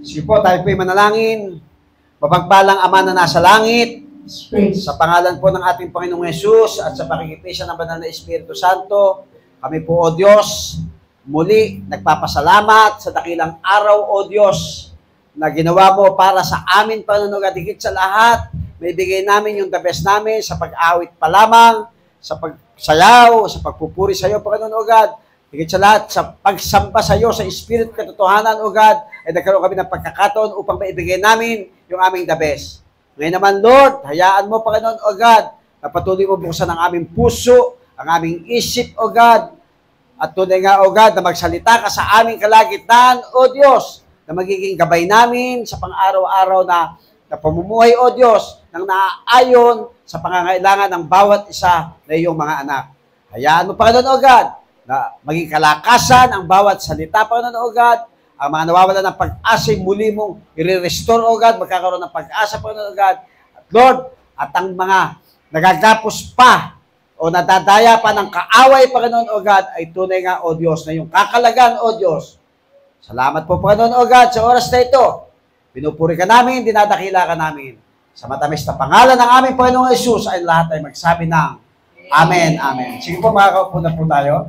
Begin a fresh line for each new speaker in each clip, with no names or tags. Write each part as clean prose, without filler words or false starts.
Sige po, tayo po'y manalangin. Mapagpalang Ama na nasa langit, sa pangalan po ng ating Panginoong Yesus at sa pakikipisya ng Banal na Espiritu Santo, kami po, O Diyos, muli nagpapasalamat sa dakilang araw, O Diyos, na ginawa mo para sa amin, Panginoon, at higit sa lahat, may bigay namin yung the best namin sa pag-awit pa lamang, sa pagsayaw, sa pagpupuri sa iyo, Panginoon, O God, higit sa lahat, sa pagsamba sa iyo, sa Espiritu katotohanan, O God, ay nagkaroon kami ng pagkakataon upang maibigay namin yung aming the best. Ngayon naman, Lord, hayaan mo, Panginoon, O God, na patuloy mo buksan ang aming puso, ang aming isip, O God, at tunay nga, O God, na magsalita ka sa aming kalagitnaan, O Diyos, na magiging gabay namin sa pang-araw-araw na pamumuhay, O Diyos, nang naaayon sa pangangailangan ng bawat isa na iyong mga anak. Hayaan mo, Panginoon, O God, na maging kalakasan ang bawat salita, Panginoon, O God, ang mga nawawalan ng pag-asa, muli mong i-restore, O God, magkakaroon ng pag-asa, Panginoon, O God. At Lord, at ang mga nagagapos pa o nadadaya pa ng kaaway, Panginoon, O God, ay tunay nga, O Diyos, na yung kakalagan, O Diyos. Salamat po, Panginoon, O God, sa oras na ito. Pinupuri ka namin, dinadakila ka namin. Sa matamis na pangalan ng aming Panginoong Yesus ay lahat ay magsabi ng Amen, Amen. Sige po, makakaupo na po tayo.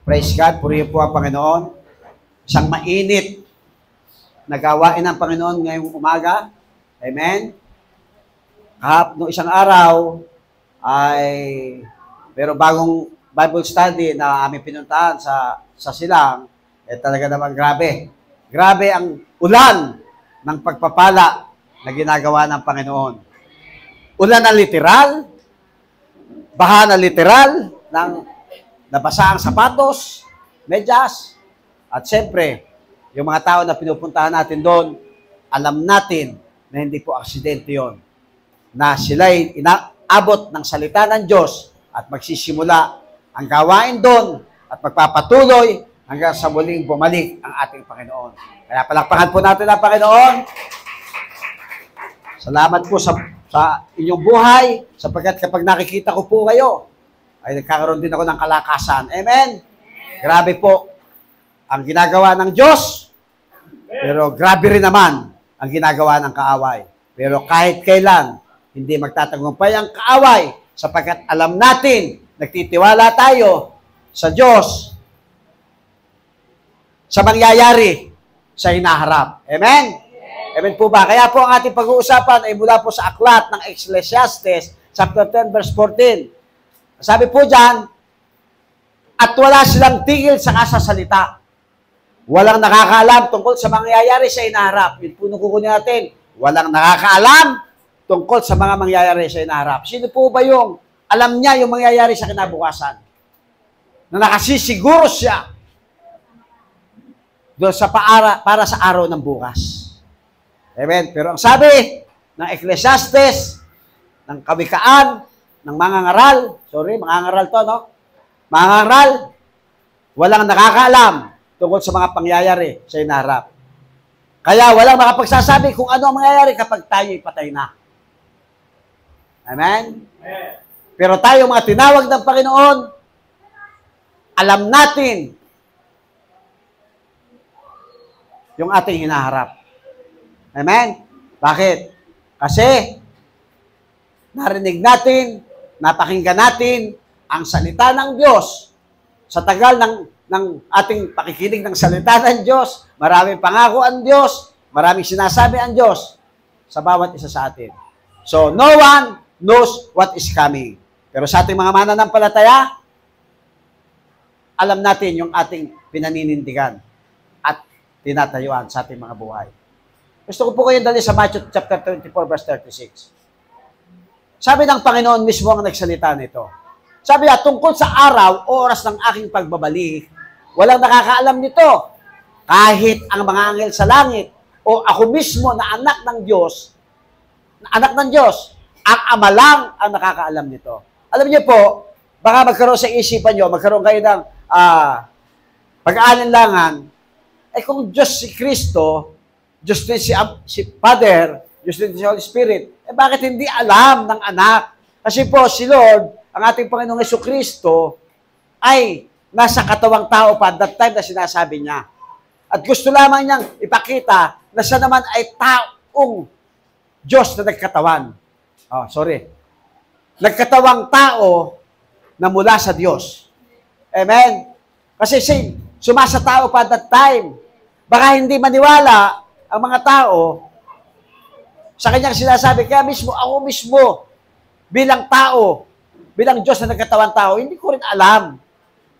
Praise God, purihin po ang Panginoon. Isang mainit na gawain ng Panginoon ngayong umaga. Amen. Noong isang araw ay pero bagong Bible study na aming pinuntahan sa Silang, talaga naman grabe. Grabe ang ulan ng pagpapala na ginagawa ng Panginoon. Ulan na literal, baha na literal, ng nabasa ang sapatos, medyas, at siyempre, yung mga tao na pinupuntahan natin doon, alam natin na hindi po aksidente yon, na sila'y inaabot ng salita ng Diyos at magsisimula ang gawain doon at magpapatuloy hanggang sa muling bumalik ang ating Panginoon. Kaya palakpakan po natin ang Panginoon. Salamat po sa inyong buhay, sapagkat kapag nakikita ko po kayo, ay nagkakaroon din ako ng kalakasan. Amen? Grabe po ang ginagawa ng Diyos, pero grabe rin naman ang ginagawa ng kaaway. Pero kahit kailan, hindi magtatagumpay ang kaaway, sapagkat alam natin, nagtitiwala tayo sa Diyos, sa mangyayari, sa hinaharap. Amen? Amen po ba? Kaya po ang ating pag-uusapan ay mula po sa aklat ng Ecclesiastes, chapter 10, verse 14. Sabi po dyan, at wala silang tigil sa kasasalita. Walang nakakaalam tungkol sa mangyayari sa hinaharap. Yun po nung kukunin natin. Walang nakakaalam tungkol sa mga mangyayari sa hinaharap. Sino po ba yung alam niya yung mangyayari sa kinabukasan? Na nakasisiguro siya doon sa para sa araw ng bukas. Amen. Pero ang sabi ng Ecclesiastes, ng kawikaan, ng mga ngaral, mga ngaral to, no? Mga ngaral, walang nakakaalam tungkol sa mga pangyayari sa hinaharap. Kaya walang makapagsasabi kung ano ang mangyayari kapag tayo'y patay na. Amen? Pero tayo mga tinawag ng Panginoon, alam natin yung ating hinaharap. Amen? Bakit? Kasi narinig natin, napakinggan natin ang salita ng Diyos. Sa tagal ng ating pakikinig ng salita ng Diyos, maraming pangako ang Diyos, maraming sinasabi ang Diyos sa bawat isa sa atin. So, no one knows what is coming. Pero sa ating mga mananampalataya, alam natin yung ating pinaninindigan at tinatayuan sa ating mga buhay. Gusto ko po kayong dali sa Matthew chapter 24, verse 36. Sabi ng Panginoon mismo ang nagsalita nito. Sabi niya, tungkol sa araw o oras ng aking pagbabalik, walang nakakaalam nito. Kahit ang mga anghel sa langit o ako mismo na anak ng Diyos, ang Ama lang ang nakakaalam nito. Alam niyo po, baka magkaroon sa isipan niyo, magkaroon kayo ng pag-aalinlangan, kung Diyos si Kristo, Diyos din si Father, Diyos din si Holy Spirit, bakit hindi alam ng anak? Kasi po, si Lord, ang ating Panginoong Jesucristo, ay nasa katawang tao pa at that time na sinasabi niya. At gusto lamang niyang ipakita na siya naman ay taong Diyos na nagkatawan. Oh, sorry. Nagkatawang tao na mula sa Diyos. Amen? Kasi sumasa tao pa at that time. Baka hindi maniwala ang mga tao sa kanyang sinasabi. Kaya mismo, ako mismo, bilang tao, bilang Diyos na nagkatawang tao, hindi ko rin alam.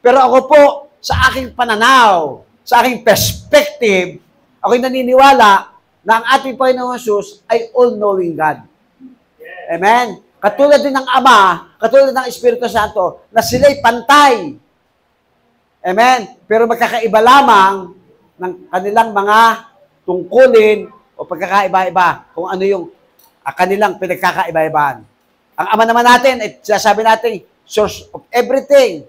Pero ako po, sa aking pananaw, sa aking perspective, ako'y naniniwala na ang ating Panginoong Jesus ay all-knowing God. Amen? Katulad din ng Ama, katulad ng Espiritu Santo, na sila'y pantay. Amen? Pero magkakaiba lamang ng kanilang mga tungkulin o pagkakaiba-iba kung ano yung kanilang pinagkakaiba-ibaan. Ang Ama naman natin, ay sinasabi natin, source of everything,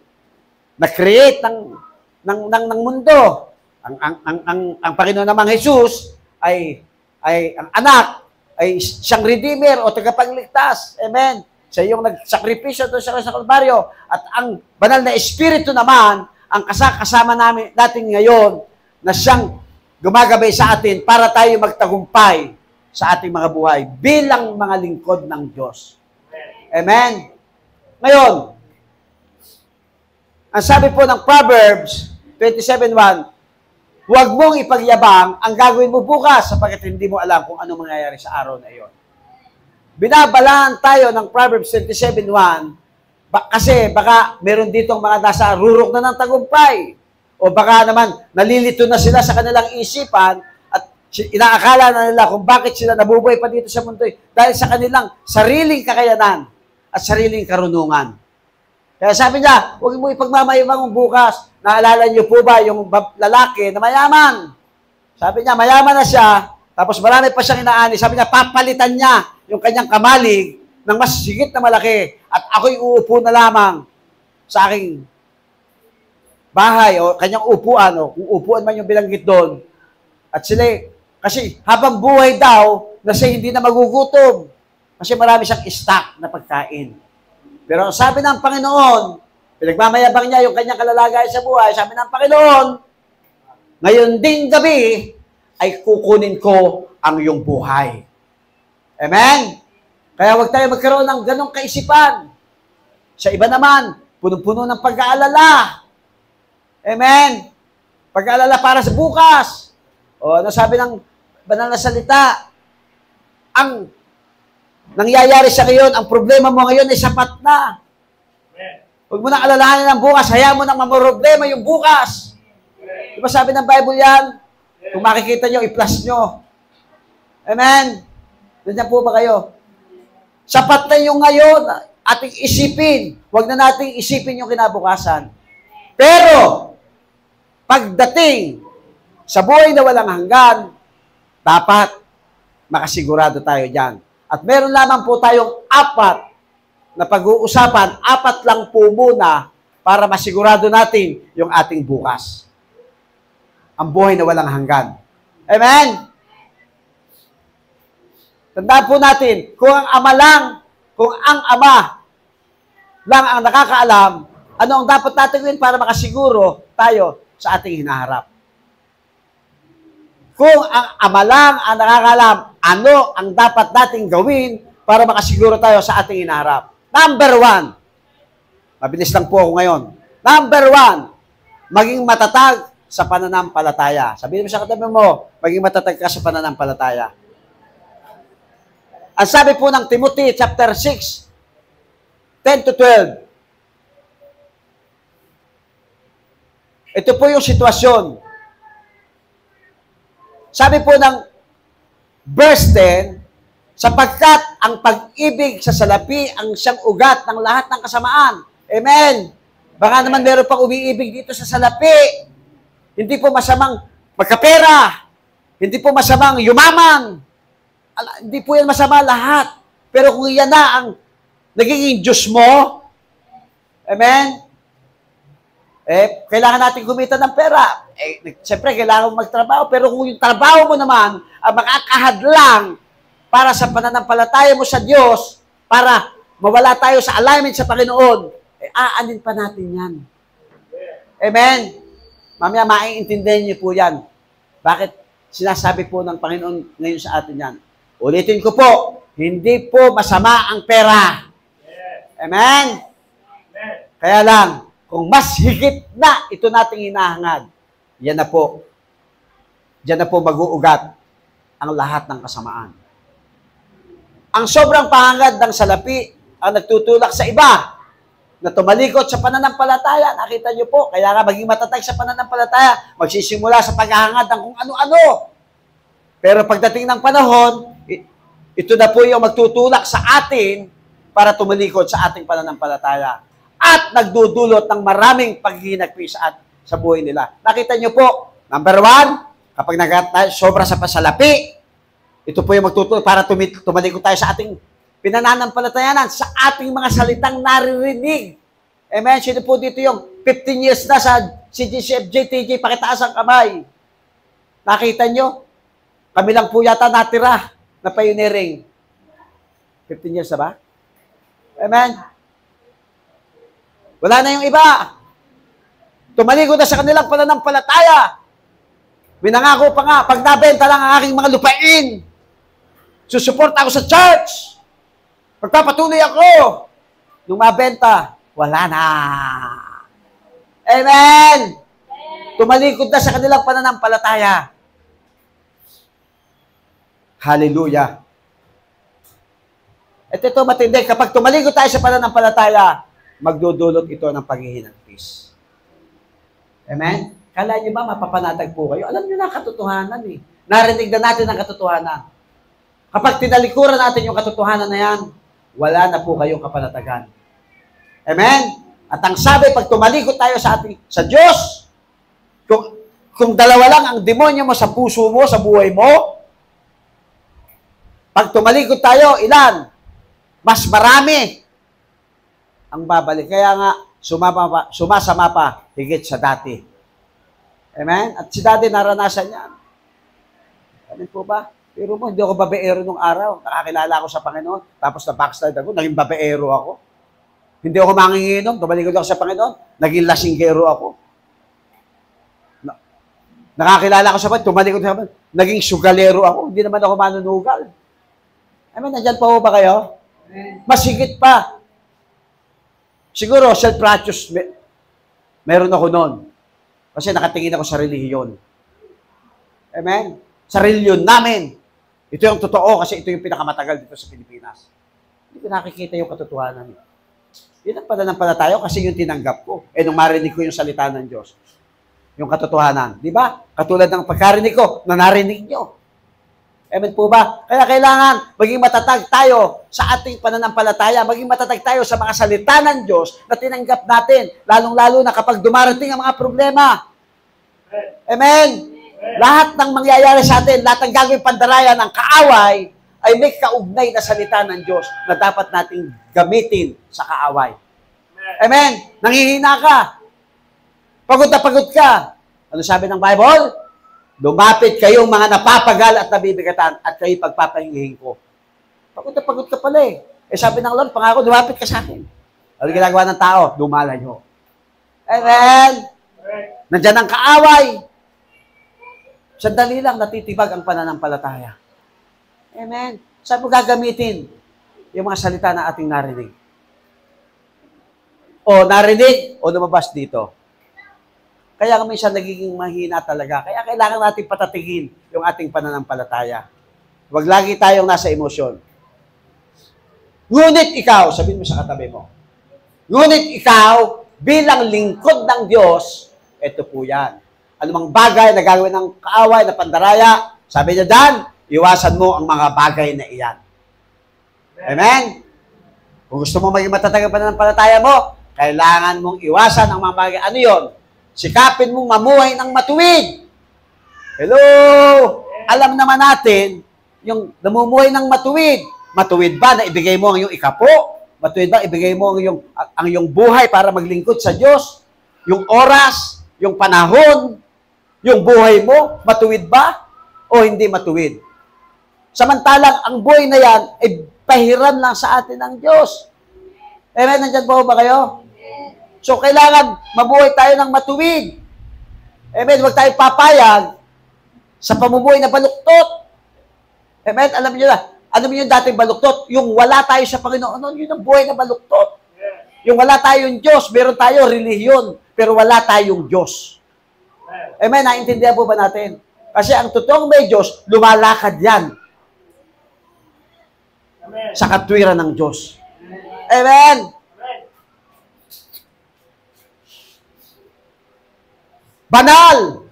na-create ng mundo. Ang Panginoon namang Jesus ay ang anak, ay siyang redeemer o tagapagligtas. Amen? Siya yung nagsakripisyo doon sa Kalbaryo. At ang banal na Espiritu naman, ang kasama natin ngayon, na siyang gumagabay sa atin para tayo magtagumpay sa ating mga buhay bilang mga lingkod ng Diyos. Amen? Ngayon, ang sabi po ng Proverbs 27:1, huwag mong ipagyabang ang gagawin mo bukas sapagkat hindi mo alam kung ano mangyayari sa araw na iyon. Binabalaan tayo ng Proverbs 27:1 kasi baka meron ditong mga nasa rurok na ng tagumpay. O baka naman, nalilito na sila sa kanilang isipan at inaakala na nila kung bakit sila nabubuhay pa dito sa mundo dahil sa kanilang sariling kakayanan at sariling karunungan. Kaya sabi niya, huwag mo ipagmamayabang bukas. Naalala niyo po ba yung lalaki na mayaman? Sabi niya, mayaman na siya, tapos marami pa siyang inaani. Sabi niya, papalitan niya yung kanyang kamalig ng mas sigit na malaki at ako'y uupo na lamang sa aking bahay o kanyang upuan o kung upuan man yung bilanggit doon. At sila, kasi habang buhay daw, na siya hindi na magugutom. Kasi marami siyang stock na pagkain. Pero ang sabi ng Panginoon, pinagmamayabang niya yung kanyang kalalagay sa buhay, sabi ng Panginoon, ngayon ding gabi, ay kukunin ko ang iyong buhay. Amen? Kaya huwag tayo magkaroon ng ganong kaisipan. Sa iba naman, punong-puno ng pag-aalala. Amen? Pag-aalala para sa bukas. O ano sabi ng banal na salita? Ang nangyayari sa ngayon, ang problema mo ngayon ay sapat na. Huwag mo nang alalahanin ang bukas, hayaan mo nang mamroblema yung bukas. Di ba sabi ng Bible yan? Kung makikita nyo, i-plus nyo. Amen? Nandiyan po ba kayo? Sapat na yung ngayon, ating isipin. Huwag na nating isipin yung kinabukasan. Pero, pagdating sa buhay na walang hanggan, dapat makasigurado tayo dyan. At meron lamang po tayong 4 na pag-uusapan, 4 lang po muna para masigurado natin yung ating bukas. Ang buhay na walang hanggan. Amen? Tandaan po natin, kung ang Ama lang ang nakakaalam, ano ang dapat natin gawin para makasiguro tayo sa ating hinaharap. Kung ang Ama lang ang nakakaalam, ano ang dapat natin gawin para makasiguro tayo sa ating hinaharap. Number 1, mabilis lang po ako ngayon. Number 1, maging matatag sa pananampalataya. Sabihin mo sa katabi mo, maging matatag ka sa pananampalataya. Ang sabi po ng Timothy chapter 6, 10-12, ito po yung sitwasyon. Sabi po ng verse 10, sapagkat ang pag-ibig sa salapi ang siyang ugat ng lahat ng kasamaan. Amen. Baka naman meron pang umiibig dito sa salapi. Hindi po masamang magkapera. Hindi po masamang yumaman. Hindi po yan masama lahat. Pero kung yan na ang nagiging Diyos mo, amen, kailangan natin kumita ng pera. Siyempre, kailangan mo magtrabaho. Pero kung yung trabaho mo naman ang makakahadlang para sa pananampalataya mo sa Diyos, para mawala tayo sa alignment sa Panginoon, aanin pa natin yan. Amen? Mamaya, maiintindihan niyo po yan. Bakit sinasabi po ng Panginoon ngayon sa atin yan? Ulitin ko po, hindi po masama ang pera. Amen? Kaya lang, kung mas higit na ito nating hinahangad, yan na po. Diyan na po mag-uugat ang lahat ng kasamaan. Ang sobrang pahangad ng salapi ang nagtutulak sa iba na tumalikod sa pananampalataya. Nakita niyo po, kaya nga maging matatag sa pananampalataya, magsisimula sa paghahangad ng kung ano-ano. Pero pagdating ng panahon, ito na po yung magtutulak sa atin para tumalikod sa ating pananampalataya. At nagdudulot ng maraming paghihinagpi sa buhay nila. Nakita niyo po, number 1, kapag sobra sa pasalapi, ito po yung magtutulak para tumalikod tayo sa ating pinananampalatayanan, sa ating mga salitang naririnig. Amen? Sino po dito yung 15 years na sa CGCF, JTJ, pakitaas ang kamay. Nakita nyo? Kami lang po yata natira na pioneering. 15 years na ba? Amen? Wala na yung iba. Tumalikod na sa kanilang pananampalataya. Binangako pa nga, pag nabenta lang ang aking mga lupain, susuport ako sa church. Magpapatuloy ako. Nung mabenta, wala na. Amen! Tumalikod na sa kanilang pananampalataya. Hallelujah. At ito matindi, kapag tumalikod tayo sa pananampalataya, magdudulot ito ng paghihinagpis. Amen? Kala niyo ba mapapanatag po kayo? Alam niyo na katotohanan eh. Narinig na natin ang katotohanan. Kapag tinalikuran natin yung katotohanan na yan, wala na po kayong kapanatagan. Amen? At ang sabi, pag tumalikod tayo sa Diyos, kung dalawa lang ang demonyo mo sa puso mo, sa buhay mo, pag tumalikod tayo, ilan? Mas marami ang babalik. Kaya nga, sumasama pa higit sa dati. Amen? At si dati naranasan yan. Ano po ba? Pero mo, hindi ako babaero nung araw. Nakakilala ako sa Panginoon. Tapos na-backslide ako, naging babaero ako. Hindi ako manginginom, tumalikod ako sa Panginoon, naging lasinggero ako. Nakakilala ko sa Panginoon, tumalikod ako, naging sugalero ako. Hindi naman ako manunugal. Amen, nandyan pa po ba kayo? Mas higit pa. Siguro, self-righteous, meron ako noon. Kasi nakatingin ako sa relihiyon. Amen? Sa relihiyon namin. Ito yung totoo kasi ito yung pinakamatagal dito sa Pilipinas. Hindi ko nakikita yung katotohanan. Yun ang pananampalataya kasi yung tinanggap ko. Nung marinig ko yung salita ng Diyos. Yung katotohanan. Di ba? Katulad ng pagkarinig ko, na narinig nyo. Amen po ba? Kaya kailangan maging matatag tayo sa ating pananampalataya, maging matatag tayo sa mga salita ng Diyos na tinanggap natin, lalong-lalo na kapag dumarating ang mga problema. Amen? Lahat ng mangyayari sa atin, lahat ng gagawing pandaraya ng kaaway, ay may kaugnay na salita ng Diyos na dapat nating gamitin sa kaaway. Amen? Nanghihina ka. Pagod na pagod ka. Ano sabi ng Bible? Lumapit kayong mga napapagal at nabibigatan at kayo pagpapahingihin ko. Pagod na pagod ka pala eh. Sabi ng Lord, pangako, lumapit ka sa akin. Ano ginagawa ng tao? Lumalayo. Amen? Nandiyan ang kaaway. Sandali lang natitibag ang pananampalataya. Amen? Saan mo gagamitin yung mga salita na ating narinig? O narinig o lumabas dito? Kaya minsan nagiging mahina talaga. Kaya kailangan natin patatigin yung ating pananampalataya. Huwag lagi tayong nasa emosyon. Ngunit ikaw, sabihin mo sa katabi mo, ngunit ikaw, bilang lingkod ng Diyos, ito po yan. Anumang bagay na gagawin ng kaaway, na pandaraya, sabi niya dyan, iwasan mo ang mga bagay na iyan. Amen? Kung gusto mo maging matatag ang pananampalataya mo, kailangan mong iwasan ang mga bagay. Ano yun? Sikapin mong mamuhay ng matuwid. Hello? Alam naman natin, yung namumuhay ng matuwid. Matuwid ba na ibigay mo ang iyong ikapo? Matuwid ba ibigay mo ang iyong buhay para maglingkod sa Diyos? Yung oras, yung panahon, yung buhay mo, matuwid ba? O hindi matuwid? Samantalang ang buhay na yan ay pahiram lang sa atin ng Diyos. Amen? Nandyan po ba kayo? So, kailangan mabuhay tayo ng matuwid. Amen? Huwag tayong papayag sa pamumuhay na baluktot. Amen? Alam niyo na, ano yung dating baluktot? Yung wala tayo sa Panginoon, yun ang buhay na baluktot. Yung wala tayong Diyos, meron tayo relihiyon, pero wala tayong Diyos. Amen? Naintindihan po ba natin? Kasi ang totoong may Diyos, lumalakad yan sa katwiran ng Diyos. Amen? Banal!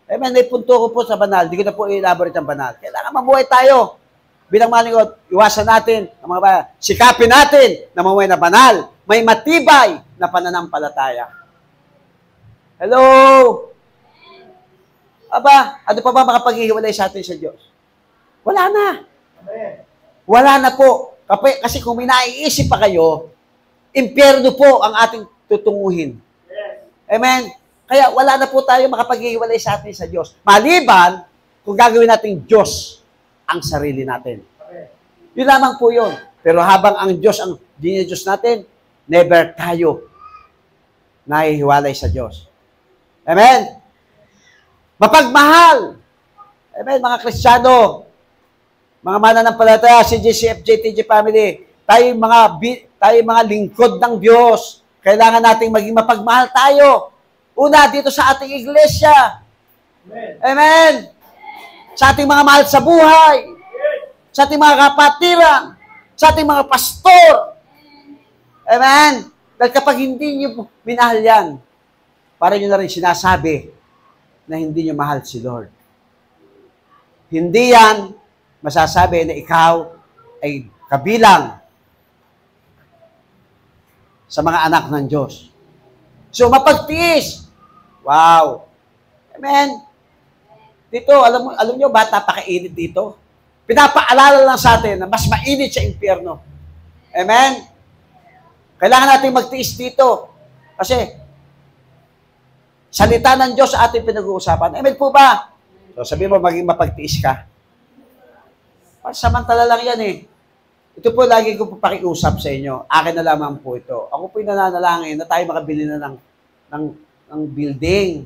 Amen? May punto ko po sa banal. Hindi ko na po i-elaborate ang banal. Kailangan mabuhay tayo. Bilang maningod, iwasan natin ang mga banal. Sikapin natin na mamuhay na banal. May matibay na pananampalataya. Hello? Aba, ano pa ba makapaghihiwalay sa atin sa Diyos? Wala na. Wala na po. Kasi kung may naiisip pa kayo, impyerno po ang ating tutunguhin. Amen? Kaya wala na po tayo makapaghihiwalay sa atin sa Diyos. Maliban, kung gagawin natin Diyos ang sarili natin. Yun lamang po yun. Pero habang ang Diyos ang Diyos natin, never tayo nahihiwalay sa Diyos. Amen? Mapagmahal. Amen, mga Kristiyano, mga mananampalataya, CJCF, JTG family, tayo mga lingkod ng Diyos. Kailangan nating maging mapagmahal tayo. Una, dito sa ating iglesia. Amen. Amen. Sa ating mga mahal sa buhay. Sa ating mga kapatiran. Sa ating mga pastor. Amen. Dahil kapag hindi nyo minahal yan, para nyo na rin sinasabi na hindi nyo mahal si Lord. Hindi yan masasabi na ikaw ay kabilang sa mga anak ng Diyos. So, mapagtiis. Wow. Amen. Dito, alam nyo, bata pakainit dito. Pinapaalala lang sa atin na mas mainit sa impyerno. Amen. Kailangan natin magtiis dito. Kasi, salita ng Diyos sa ating pinag-uusapan. Amen po ba? So, sabi mo, maging mapagtiis ka. Samantala lang yan eh. Ito po lagi ko po pakiusap sa inyo. Akin na lamang po ito. Ako po yung nananalangin na tayo makabili na ng building.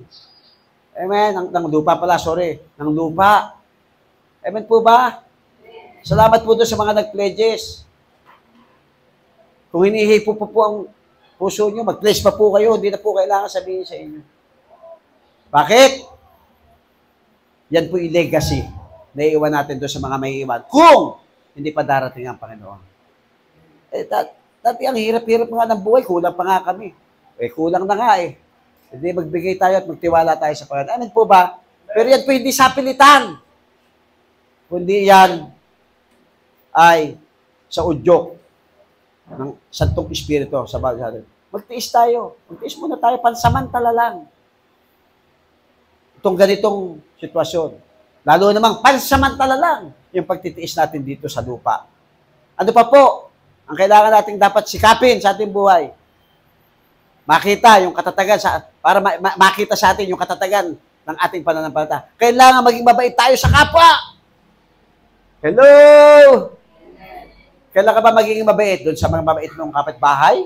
Amen? Ng lupa pala, sorry. Ng lupa. Amen po ba? Salamat po doon sa mga nag-pledges. Kung hinihipo po ang puso nyo, mag-pledge pa po kayo. Hindi na po kailangan sabihin sa inyo. Bakit? Yan po yung legacy na iiwan natin doon sa mga may iwan. Kung hindi pa darating ang Panginoon. Dati ang hirap-hirap nga ng buhay, kulang pa nga kami. Kulang na nga eh. Hindi magbigay tayo at magtiwala tayo sa Panginoon. Amen po ba? Pero yan po hindi sapilitan. Kundi yan ay sa udyok ng Santong Espiritu sa bagay natin. Magtiis tayo. Magtiis muna tayo, pansamantala lang. Itong ganitong sitwasyon. Lalo namang pansamantala lang yung pagtitiis natin dito sa lupa. Ano pa po? Ang kailangan natin dapat sikapin sa ating buhay. Makita yung katatagan, para makita sa atin yung katatagan ng ating pananampalataya. Kailangan maging mabait tayo sa kapwa. Hello! Kailan ka ba magiging mabait doon sa mga mabait ng kapitbahay?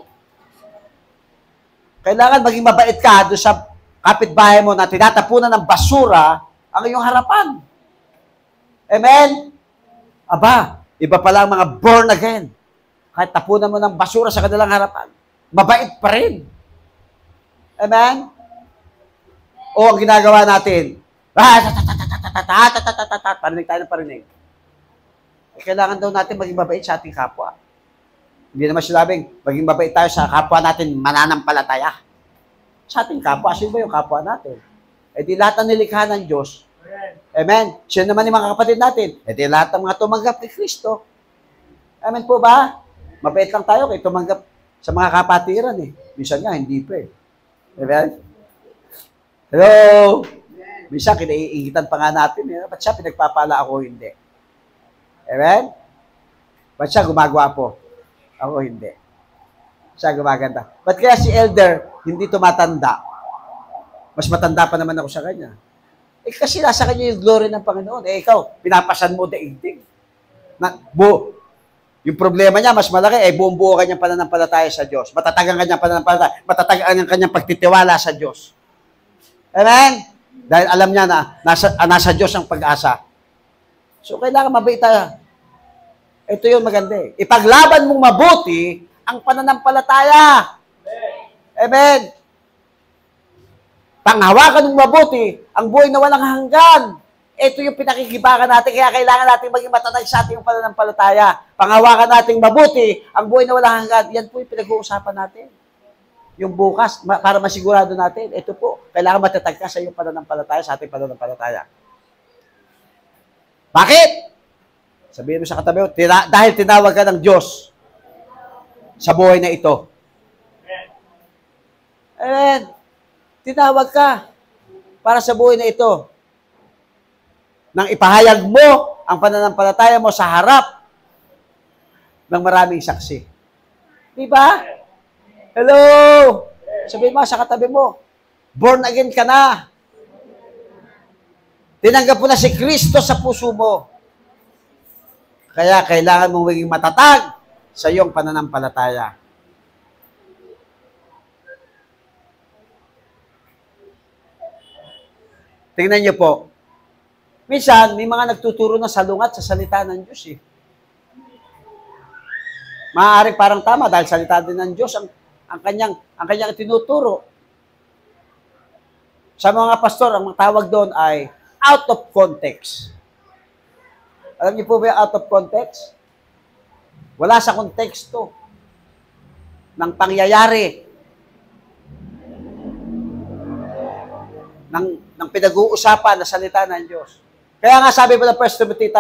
Kailangan maging mabait ka doon sa kapitbahay mo na tinatapunan ng basura ang iyong harapan. Amen? Aba, iba pala ang mga born again. Kahit tapunan mo ng basura sa kanilang harapan, mabait pa rin. Amen? O ang ginagawa natin, parinig tayo ng parinig. Kailangan daw natin maging mabait sa ating kapwa. Hindi naman sinabing, maging mabait tayo sa kapwa natin mananampalataya. Sa ating kapwa, sino ba yung kapwa natin? Eh di lahat ng nilikha ng Diyos. Amen. Siya naman yung mga kapatid natin. Eh di lahat ng mga tumanggap kay Kristo. Amen po ba? Mabait lang tayo kay tumanggap sa mga kapatiran eh. Minsan nga, hindi pa eh. Amen? Hello? Minsan, kinaiingitan pa nga natin eh. Ba't siya pinagpapala ako hindi? Amen? Ba't siya gumagawa po? Ako hindi. Siya gumaganda. Ba't kaya si elder hindi tumatanda? Mas matanda pa naman ako sa kanya. Eh kasi nasa kanya yung glory ng Panginoon. Eh ikaw, pinapasan mo daigdig. Yung problema niya, mas malaki, buong-buo kanyang pananampalataya sa Diyos. Matatag ang kanyang pananampalataya. Matatag ang kanyang pagtitiwala sa Diyos. Amen? Dahil alam niya na nasa Diyos ang pag-asa. So, kailangan mabait tayo. Ito yung maganda eh. Ipaglaban mong mabuti ang pananampalataya. Amen? Panghawakan mong mabuti ang buhay na walang hanggan. Ito yung pinakikibakan natin, kaya kailangan natin maging matatag sa ating pananampalataya. Panghawakan nating mabuti ang buhay na walang hanggan. Yan po yung pinag-uusapan natin. Yung bukas, para masigurado natin, ito po, kailangan matatag ka sa iyong pananampalataya, sa ating pananampalataya. Bakit? Sabihin mo sa katabi mo, dahil tinawag ka ng Diyos sa buhay na ito. Amen. Tinawag ka para sa buhay na ito. Nang ipahayag mo ang pananampalataya mo sa harap ng maraming saksi. Di ba? Hello! Sabihin mo sa katabi mo, born again ka na. Tinanggap mo na si Kristo sa puso mo. Kaya kailangan mong maging matatag sa iyong pananampalataya. Tingnan niyo po. Minsan, may mga nagtuturo na salungat sa salita ng Diyos eh. Maaaring parang tama dahil salita din ng Diyos ang kanyang tinuturo. Sa mga pastor, ang tawag doon ay out of context. Alam niyo po ba yung out of context? Wala sa konteksto ng pangyayari ng pinag-uusapan na salita ng Diyos. Kaya nga sabi mo ng 1 Timothy,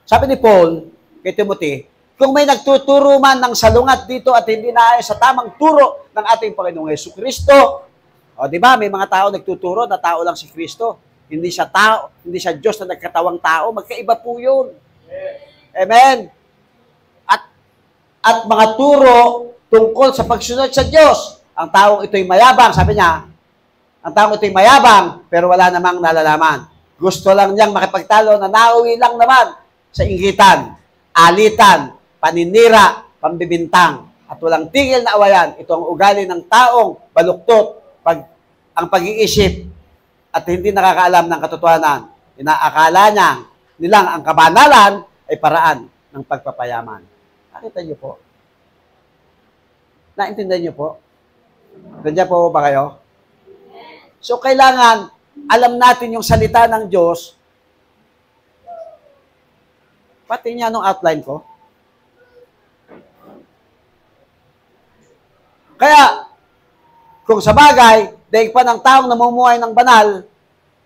sabi ni Paul kay Timothy, kung may nagtuturo man ng salungat dito at hindi naayos sa tamang turo ng ating Panginoong Jesucristo, o di ba, may mga tao nagtuturo na tao lang si Kristo. Hindi siya tao, hindi siya Diyos na nagkatawang tao, magkaiba po yun. Amen. At mga turo tungkol sa pagsunod sa Diyos. Ang taong ito'y mayabang, sabi niya, ang taong ito'y mayabang, pero wala namang nalalaman. Gusto lang niyang makipagtalo na nauwi lang naman sa inggitan, alitan, paninira, pambibintang, at walang tigil na awayan. Ito ang ugali ng taong baluktot, ang pag-iisip, at hindi nakakaalam ng katotohanan. Inaakala nilang ang kabanalan ay paraan ng pagpapayaman. Nakita niyo po? Naintindihan niyo po? Nandiyan po ba kayo? So, kailangan alam natin yung salita ng Diyos. Pati niya nung outline ko. Kaya, kung sa bagay, daig pa ng taong namumuhay ng banal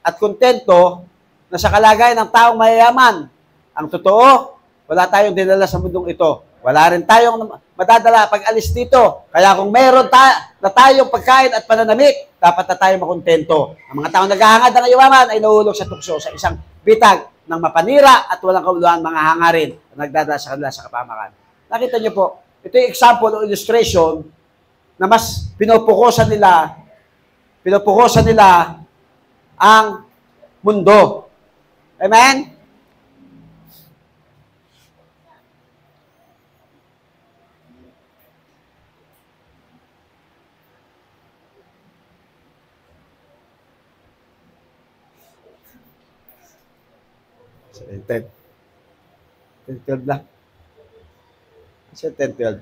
at kontento na sa kalagayan ng taong mayayaman. Ang totoo, wala tayong dinala sa mundong ito. Wala rin tayong madadala pag alis dito. Kaya kung meron na tayong pagkain at pananamit, dapat na tayo makontento. Ang mga taong naghahangad ng yumaman ay nahulog sa tukso sa isang bitag ng mapanira at walang kauluhan mga hangarin na nagdadala sa kanila sa kapamakan. Nakita niyo po, ito yung example o illustration na mas pinupukusan nila ang mundo. Amen? So, 10. 10-12 lang. Kasi 10-12.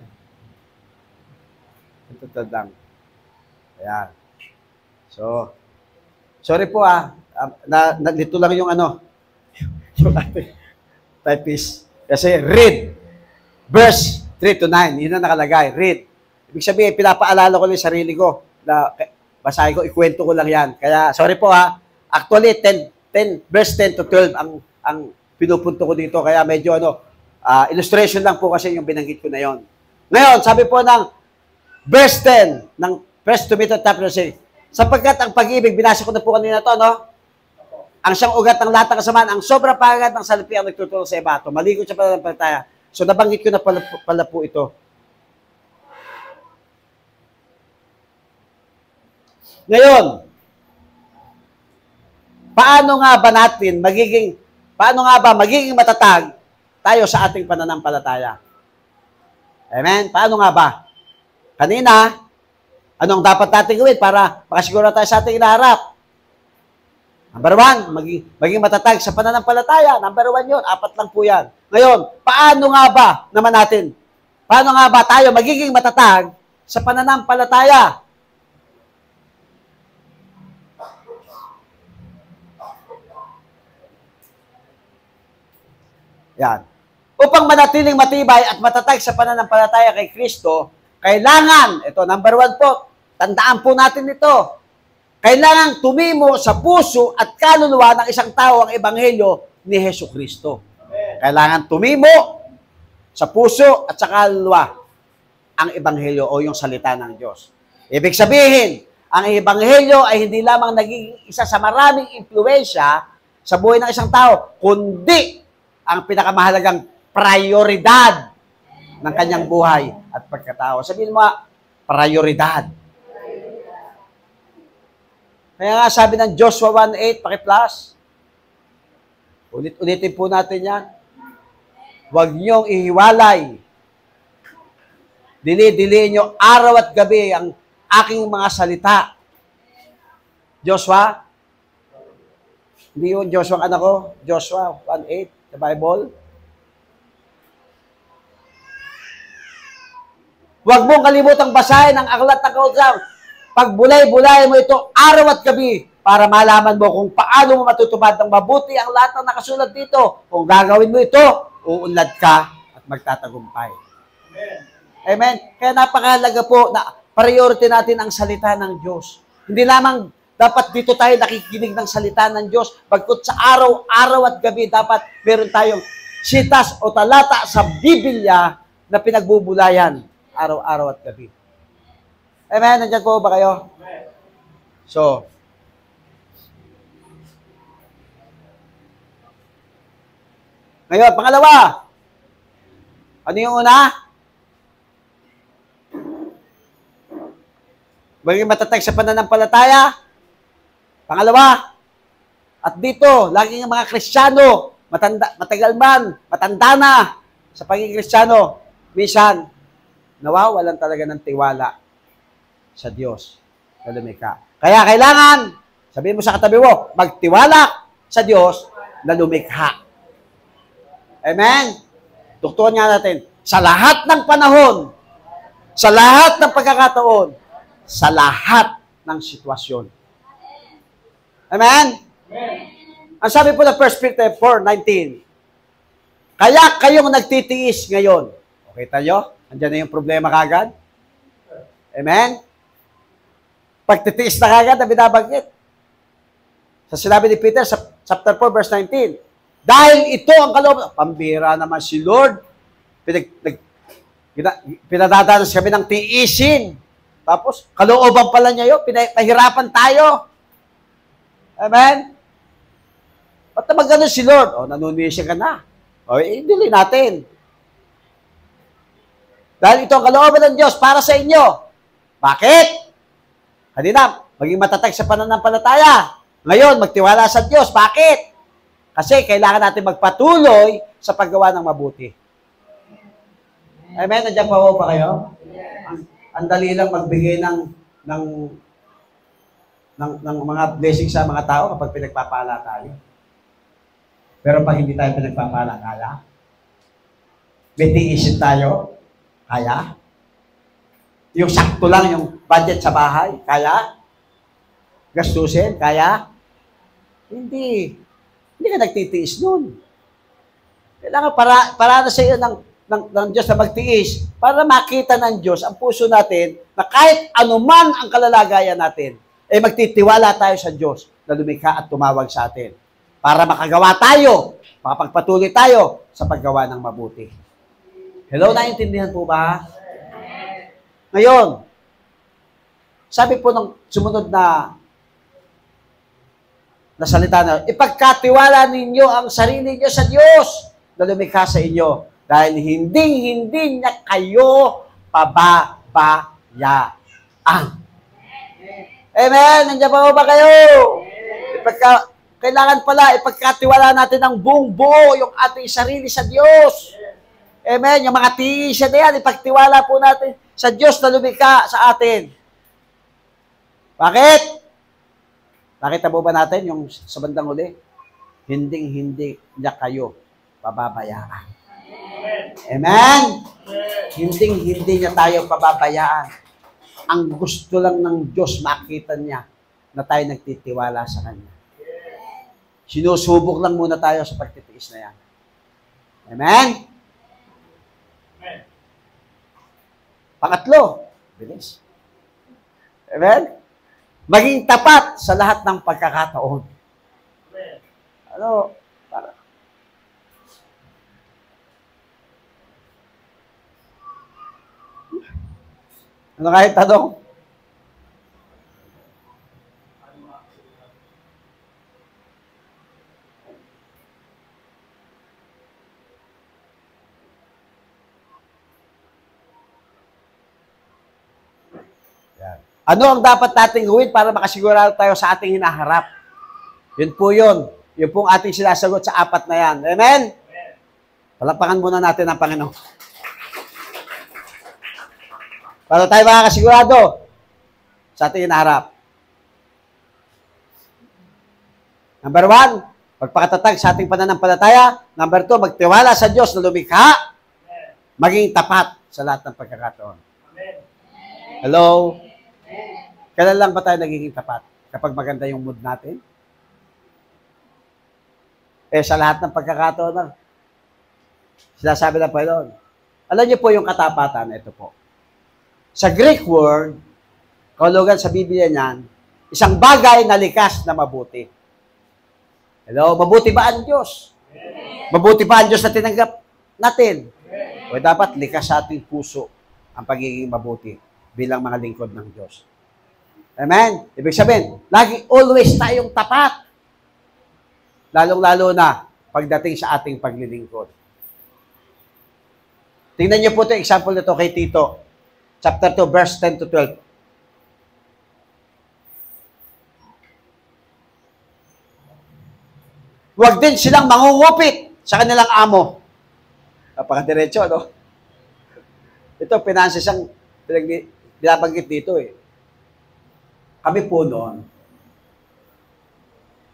10-12 lang. Ayan. So, sorry po dito lang yung yung ating typist. Kasi read. Verse 3-9. Yun ang nakalagay. Read. Ibig sabihin, pinapaalala ko lang yung sarili ko. Basahin ko, ikwento ko lang yan. Kaya, sorry po Actually, 10 verse 10-12 ang pinupunto ko dito. Kaya medyo illustration lang po kasi yung binanggit ko na yon. Ngayon, sabi po ng verse 10 ng 1 Timothy chapter 6, sapagkat ang pag-ibig, binasa ko na po kanina to, no? Ang siyang ugat ng lahat ng kasamaan, ang sobrang pagagad ng salapi ang nagtutulong sa iba. Malikot siya pananampalataya. So, nabanggit ko na pala po ito. Ngayon, paano nga ba magiging matatag tayo sa ating pananampalataya? Amen? Paano nga ba? Kanina, anong dapat natin gawin para makasiguro tayo sa ating hinaharap? Number 1, maging matatag sa pananampalataya. Number 1 yun. 4 lang po yan. Ngayon, paano nga ba naman natin? Paano nga ba tayo magiging matatag sa pananampalataya? Yan. Upang manatiling matibay at matatag sa pananampalataya kay Kristo, kailangan, ito, number 1 po, tandaan po natin ito, kailangan tumimo sa puso at kaluluwa ng isang tao ang ebanghelyo ni Hesukristo. Kailangan tumimo sa puso at sa kaluluwa ang ebanghelyo o yung salita ng Diyos. Ibig sabihin, ang ebanghelyo ay hindi lamang naging isa sa maraming impluwensya sa buhay ng isang tao, kundi ang pinakamahalagang prioridad ng kanyang buhay at pagkatao. Sabihin mo, prioridad. Kaya nga sabi ng Joshua 1:8, paki-plus. Ulit-ulitin po natin yan. Huwag niyong ihiwalay. Dili-dili niyo araw at gabi ang aking mga salita. Joshua? Hindi yun Joshua ang anak ko. Joshua 1:8, the Bible. Huwag mong kalimutang basahin ang aklat ng kautusan. Pagbulay-bulay mo ito araw at gabi para malaman mo kung paano mo matutupad ng mabuti ang lahat ng nakasulat dito. Kung gagawin mo ito, uunlad ka at magtatagumpay. Amen. Amen. Kaya napakahalaga po na priority natin ang salita ng Diyos. Hindi lamang dapat dito tayo nakikinig ng salita ng Diyos, bagkut sa araw at gabi dapat meron tayong sitas o talata sa Biblia na pinagbubulayan araw-araw at gabi. Amen? Nandiyan po ba kayo? Amen. So, ngayon, pangalawa. Ano yung una? Maging matatag sa pananampalataya. Pangalawa. At dito, laging mga Kristiyano, matagal man, matanda na sa pagiging Kristiyano, minsan, nawawalan talaga ng tiwala sa Diyos na lumikha. Kaya kailangan, sabihin mo sa katabi mo, magtiwala sa Diyos na lumikha. Amen? Tuktuhan nga natin, sa lahat ng panahon, sa lahat ng pagkakataon, sa lahat ng sitwasyon. Amen? Amen. Ang sabi po ng 1 Peter 4:19, kaya kayong nagtitiis ngayon. Okay tayo? Andiyan na yung problema kagad. Amen? Pagtitiis na kagad na binabanggit. Sa sinabi ni Peter sa chapter 4, verse 19, dahil ito ang kalooban, pambira naman si Lord, pinadadanas kami ng tiisin. Tapos, kalooban pala niya yun, pinahirapan tayo. Amen? Ba't naman ganun si Lord? O, nanunisya ka na. O, idili natin. Dahil ito ang kalooban ng Diyos para sa inyo. Bakit? Kanina, maging matatag sa pananampalataya. Ngayon, magtiwala sa Diyos. Bakit? Kasi kailangan natin magpatuloy sa paggawa ng mabuti. Amen? Nandiyan pa kayo? Ang dali lang magbigay ng mga blessings sa mga tao kapag pinagpapala tayo. Pero pag hindi tayo pinagpapala, kaya? May tiisin tayo, kaya? Yung sakto lang yung budget sa bahay, kaya? Gastusin, kaya? Hindi. Hindi ka nagtitiis nun. Kailangan para na sa iyo ng Diyos na magtiis para makita ng Diyos ang puso natin na kahit anuman ang kalalagayan natin, eh magtitiwala tayo sa Diyos na lumikha at tumawag sa atin para makagawa tayo, makapagpatuloy tayo sa paggawa ng mabuti. Hello, naiintindihan po ba? Ngayon, sabi po ng sumunod na salita na, ipagkatiwala ninyo ang sarili niyo sa Diyos na lumikha sa inyo dahil hindi niya kayo pababayaan. Amen? Nandiyan pa ba kayo? Kailangan pala ipagkatiwala natin ng buong buo yung ating sarili sa Diyos. Amen? Yung mga tiisa na yan, ipagtiwala po natin sa Diyos na lumikha sa atin. Bakit? Nakita mo ba natin yung sa bandang huli? Hindi niya kayo pababayaan. Amen? Hindi niya tayo pababayaan. Ang gusto lang ng Diyos, makita niya na tayo nagtitiwala sa Kanya. Sinusubok lang muna tayo sa pagtitiis na yan. Amen? Pangatlo, bilis. Amen? Maging tapat sa lahat ng pagkakataon. Ano? Ano kahit tanong? Ano ang dapat nating gawin para makasigurado tayo sa ating hinaharap? Yun po yun. Yun pong ating sinasagot sa apat na yan. Amen? Palakpakan muna natin ang Panginoon. Para tayo makakasigurado sa ating hinaharap. Number 1, magpakatatag sa ating pananampalataya. Number 2, magtiwala sa Diyos na lumikha. Maging tapat sa lahat ng pagkakataon. Hello? Kailan lang ba tayo nagiging tapat? Kapag maganda yung mood natin? Sa lahat ng pagkakataon, sinasabi ng Panginoon. Alam niyo po yung katapatan, ito po. Sa Greek word, kahulugan sa Biblia niyan, isang bagay na likas na mabuti. Hello? Mabuti ba ang Diyos? Mabuti ba ang Diyos na tinanggap natin? O dapat likas sa ating puso ang pagiging mabuti bilang mga lingkod ng Diyos. Amen? Ibig sabihin, always tayong tapat. Lalong-lalo na pagdating sa ating paglilingkod. Tingnan niyo po ito, example nito kay Tito. Chapter 2, verse 10 to 12. Huwag din silang mangungupit sa kanilang amo. Napakadiretso, no? Ito, finances ang binabanggit dito eh. Kami po noon.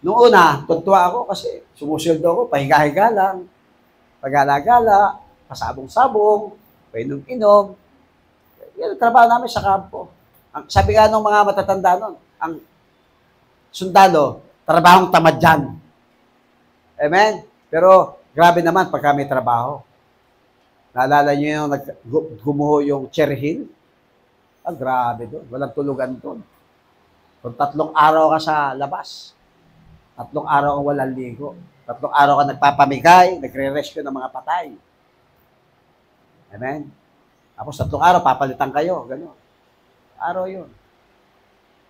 Noong una, tuntua ako kasi sumusildo ako, pahiga-higa lang, pagala-gala, pasabong-sabong, painom-inom. Yan ang trabaho namin sa kampo. Sabi nga ng mga matatanda noon, ang sundalo, trabahong tamad dyan. Amen? Pero grabe naman pag kami trabaho. Naalala niyo yung gumuho yung cherry hill? Grabe doon. Walang tulugan doon. Kung 3 araw ka sa labas, 3 araw kang walang ligo, 3 araw ka nagpapamigay, nagre-rescue ng mga patay. Amen? Tapos 3 araw, papalitan kayo. Gano'n. Araw yun.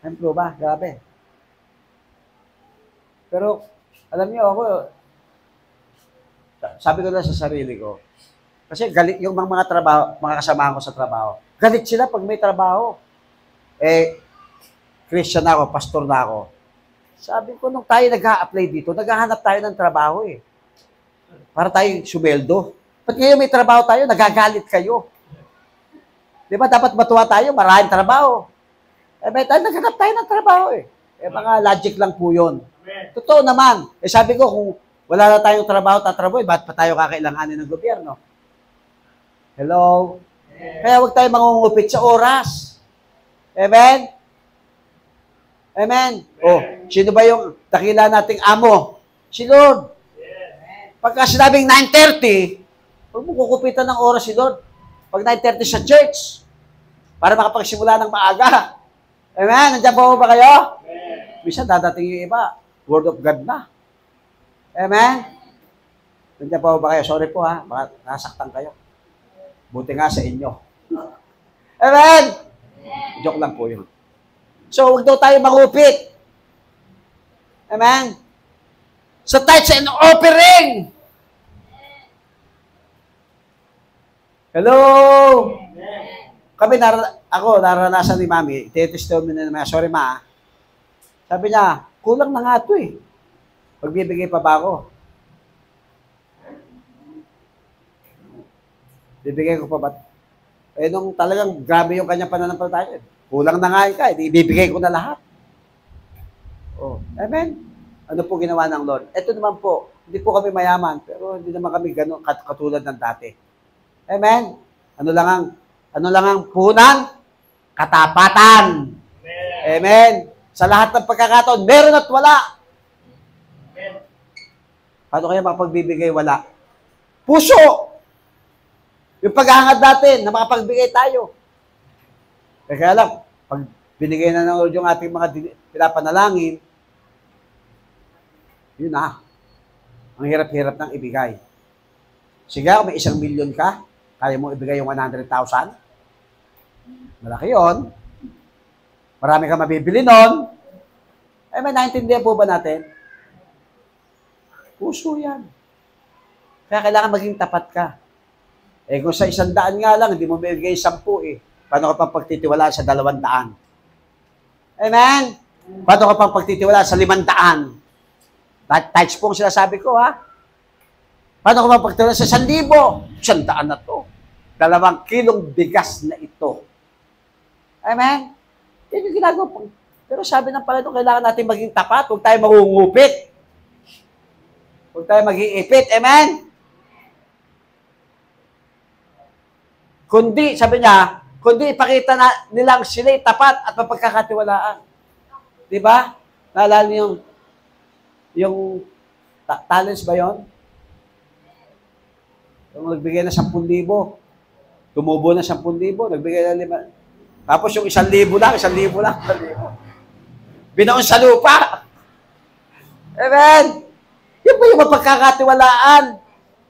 Amen po ba? Grabe. Pero, alam niyo ako, sabi ko lang sa sarili ko, kasi galit yung mga trabaho, mga kasamahan ko sa trabaho, galit sila pag may trabaho. Christian ako, pastor na ako. Sabi ko, nung tayo nag-a-apply dito, naghahanap tayo ng trabaho eh. Para tayo sumeldo. Ba't ngayon may trabaho tayo, nagagalit kayo? Di ba dapat matuwa tayo, maraming trabaho. Naghanap tayo ng trabaho eh. Mga logic lang po yun. Totoo naman. Sabi ko, kung wala na tayong trabaho, tatrabaho, ba't pa tayo kakailanganin ng gobyerno? Hello? Kaya huwag tayo mangungupit sa oras. Amen? Amen? Sino ba yung dakila nating amo? Si Lord. Pagka sinabing 9:30, huwag mo kukupitan ng oras si Lord. Pag 9:30 sa church, para makapagsimula ng maaga. Amen? Nandiyan po ba kayo? Bisa dadating yung iba. Word of God na. Amen? Nandiyan po ba kayo? Sorry po ha, baka nasaktan kayo. Buti nga sa inyo. Amen? Joke lang po yun. So, huwag daw tayo makupit. Amen? Sa tithes and offering. Hello? Kami, naranasan ni Mami, iti-testimony na naman, sorry ma, sabi niya, kulang na nga ito eh. Magbibigay pa ba ako? Bibigay ko pa ba? Eh, nung talagang grabe yung kanyang pananampalataya, kulang na nga ka, ibibigay ko na lahat. Oh, amen? Ano po ginawa ng Lord? Ito naman po, hindi po kami mayaman, pero hindi naman kami gano'n katulad ng dati. Amen? Ano lang ang puhunan? Katapatan. Amen. Sa lahat ng pagkakataon, meron at wala. Amen. Paano kaya makapagbibigay wala? Puso! Yung paghahangad natin na makapagbigay tayo. Kaya lang, pag binigay na ng Lord yung ating mga pinapanalangin, yun na. Ang hirap-hirap ng ibigay. Sige, kung may 1 milyon ka, kaya mo ibigay yung 100,000? Malaki yun. Marami ka mabibili nun. Eh, may naintindihan po ba natin? Puso yan. Kaya kailangan maging tapat ka. Eh, kung sa 100 nga lang, hindi mo bibigay 10 eh. Paano ka pang pagtitiwalaan sa 200? Amen? Paano ka pang pagtitiwalaan sa 500? Touch po ang sinasabi ko, ha? Paano ka pang pagtitiwalaan sa 1,000? 100 na to. 2 kilong bigas na ito. Amen? Yan yung ginagawa po. Pero sabi ng Panginoon, kailangan natin maging tapat. Huwag tayo mangungupit. Huwag tayo mag-iipit. Amen? Kundi, sabi niya, kundi ipakita na nilang sila'y tapat at mapagkakatiwalaan. Di ba? Naalala niyo yung talents ba yon? Yung nagbigay na 10,000. Tumubo na 10,000. Nagbigay na 5. Tapos yung 1,000 lang. 1,000. Binaon sa lupa. Amen? Yun ba yung mapagkakatiwalaan?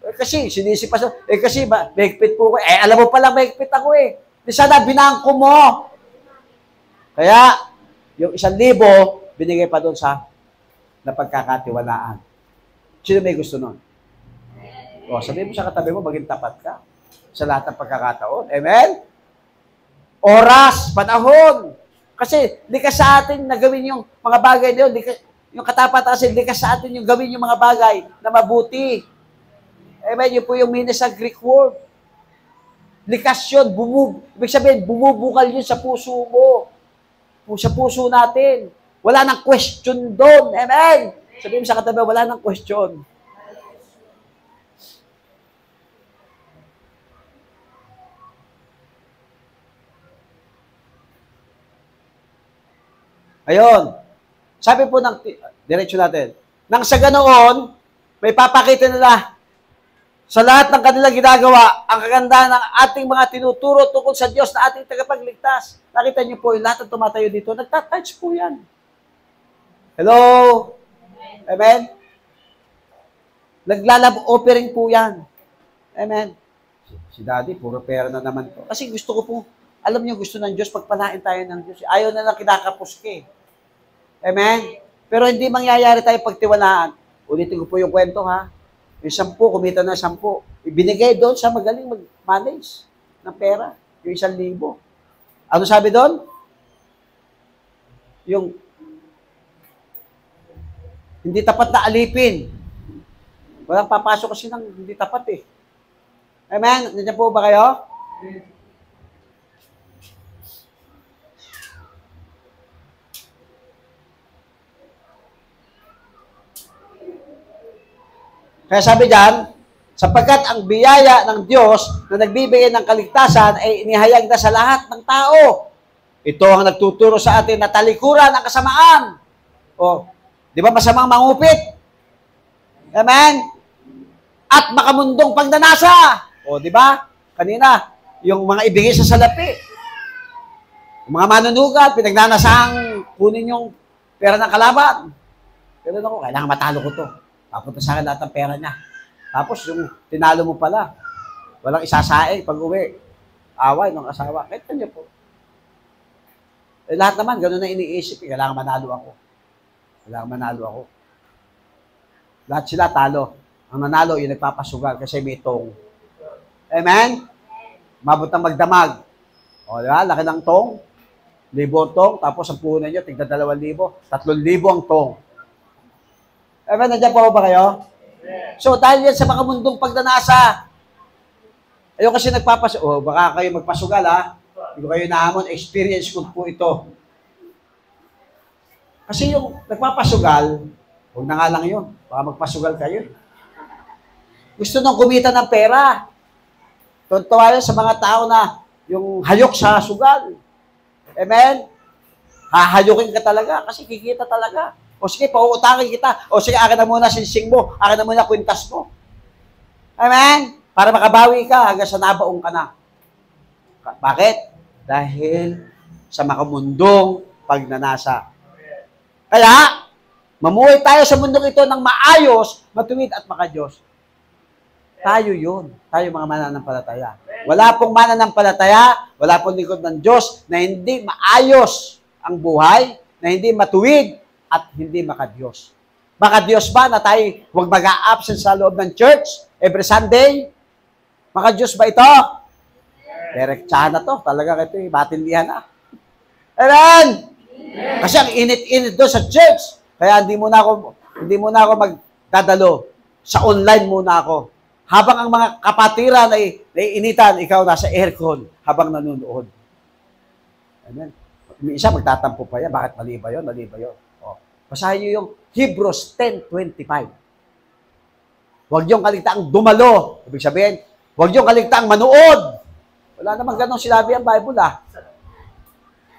Kasi sinisipas, kasi mahigpit po ko. Alam mo palang mahigpit ako eh. Di sana binangko mo. Kaya, yung 1,000, binigay pa doon sa napagkakatiwalaan. Sino may gusto nun? O, sabihin mo sa katabi mo, maging tapat ka sa lahat ng pagkakataon. Amen? Oras, panahon. Kasi, likas sa atin na gawin yung mga bagay na yun. Yung katapatan kasi, likas sa atin yung gawin yung mga bagay na mabuti. Amen, yun po yung meaning sa Greek word. Likas yun, ibig sabihin, bumubukal yun sa puso mo. Sa puso natin. Wala nang question doon. Amen. Sabihin mo sa katabi, wala nang question. Ayun. Sabi po ng, diretso natin, nang sa ganoon, may papakita nila sa lahat ng kanilang ginagawa, ang kagandahan ng ating mga tinuturo tungkol sa Diyos na ating tagapagligtas. Nakita niyo po, yung lahat ng tumatayo dito, nagtatouch po yan. Hello? Amen? Naglalab offering po yan. Amen? Si Daddy, puro pera na naman po. Kasi gusto ko po, alam niyo, gusto ng Diyos, pagpalain tayo ng Diyos. Ayaw na lang kinakapuske. Amen? Pero hindi mangyayari tayo pagtiwalaan. Ulitin ko po yung kwento, ha? Yung 10, kumita na 10. Ibinigay doon sa magaling mag-manage ng pera. Yung 1,000. Ano sabi doon? Yung hindi tapat na alipin. Walang papasok kasi ng hindi tapat eh. Amen? Nandiyan po ba kayo? Kaya sabi diyan, sapagkat ang biyaya ng Diyos na nagbibigay ng kaligtasan ay inihayag na sa lahat ng tao. Ito ang nagtuturo sa atin na talikuran ang kasamaan. O, di ba masamang mangupit? Amen? At makamundong pagdanasa. O, di ba? Kanina, yung mga ibigay sa salapi. Yung mga manunugat, pinagnanasang kunin yung pera ng kalaban. Pero ako, kailangan matalo ko to. Papunta sa akin lahat ng pera niya. Tapos yung tinalo mo pala, walang isasaing pag uwi. Away ng asawa. Kahit niyo po. Eh, lahat naman, gano'n na iniisip. Kailangan manalo ako. Kailangan manalo ako. Lahat sila talo. Ang nanalo, yung nagpapasugal kasi may tong. Amen? Mabot ng magdamag. O, diba? Laki ng tong. 1,000 tong. Tapos ang puhunan nyo, tigda 2,000. 3,000 ang tong. Amen, nandiyan po ba kayo? So, dahil yan sa mga mundong pagdanasa, ayaw kasi baka kayo magpasugal ha. Hindi ko kayo nahamon, experience ko po ito. Kasi yung nagpapasugal, huwag na nga lang yun. Baka magpasugal kayo. Gusto nang kumita ng pera. Tuntua yun sa mga tao na yung hayok sa sugal. Amen? Hahayukin ka talaga kasi kikita talaga. O sige, pauutangin kita. O sige, akin na muna sinsing mo. Akin na muna kwintas mo. Amen? Para makabawi ka hanggang sa nabaong ka na. Bakit? Dahil sa makamundong pagnanasa. Kaya, mamuhay tayo sa mundong ito ng maayos, matuwid at makadiyos. Tayo yun. Tayo mga mananampalataya. Wala pong mananampalataya, wala pong lingkod ng Diyos na hindi maayos ang buhay, na hindi matuwid at hindi makadiyos. Makadiyos ba na tayo huwag mag-a-absent sa loob ng church every Sunday? Makadiyos ba ito? Direktsahan na to. Talaga ito matindihan na. Amen! Kasi ang init-init doon sa church. Kaya hindi muna ako magdadalo. Sa online muna ako. Habang ang mga kapatiran ay naiinitan, ikaw nasa aircon habang nanonood. Amen. Isa magtatampo pa yan. Bakit mali ba yun? Mali ba yun? O. Basahin niyo yung Hebrews 10:25. Huwag niyong kaligtaang dumalo. Ibig sabihin, huwag niyong kaligtaang manood. Wala namang ganong sinabi ang Bible